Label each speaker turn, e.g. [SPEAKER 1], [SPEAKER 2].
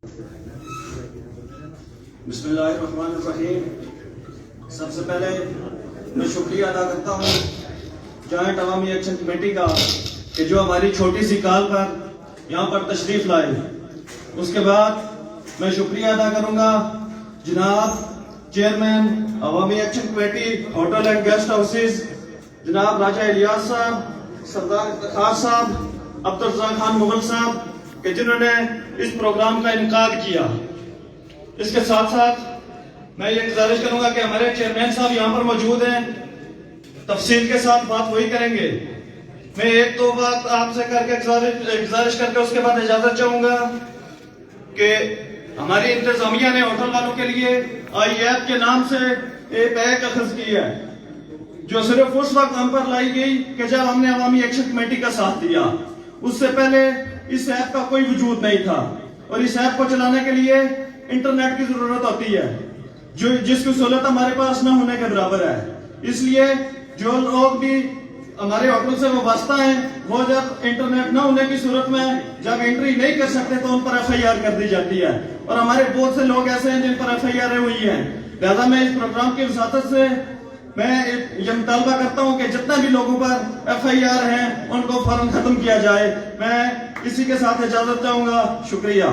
[SPEAKER 1] बिस्मिल्लाहिर्रहमानिर्रहीम। सबसे पहले मैं शुक्रिया अदा करता हूँ जॉइंट अवामी एक्शन कमेटी का कि जो हमारी छोटी सी कॉल पर यहाँ पर तशरीफ लाए। उसके बाद मैं शुक्रिया अदा करूँगा जनाब chairman Awami action committee hotel and guest houses जनाब राजा इलियास साहब, सरदार इफ्तिखार साहब, अब्दुल रज़ाक खान मुगल साहब कि जिन्होंने इस प्रोग्राम का इनकाद किया। इसके साथ साथ मैं ये गुजारिश करूंगा कि हमारे चेयरमैन साहब यहाँ पर मौजूद हैं, तफसील के साथ बात वही करेंगे। मैं एक दो बात आपसे करके गुजारिश करके उसके बाद इजाजत चाहूंगा कि हमारी इंतजामिया ने होटल वालों के लिए IEF के नाम से एक ऐप अखज़ की है जो सिर्फ उस वक्त हम पर लाई गई कि जब हमने अवामी एक्शन कमेटी का साथ दिया। उससे पहले इस ऐप का कोई वजूद नहीं था और इस ऐप को चलाने के लिए इंटरनेट की जरूरत होती है जो जिसकी सहूलत हमारे पास न होने के बराबर है। इसलिए जो लोग भी हमारे होटल से वाबस्ता हैं वो जब इंटरनेट न होने की सूरत में जब एंट्री नहीं कर सकते तो उन पर FIR कर दी जाती है और हमारे बहुत से लोग ऐसे हैं जिन पर FIR हुई है। लिहाजा मैं इस प्रोग्राम की वसातत से मैं ये मुतालबा करता हूँ कि जितने भी लोगों पर FIR हैं उनको फौरन खत्म किया जाए। मैं इसी के साथ इजाजत चाहूंगा। शुक्रिया।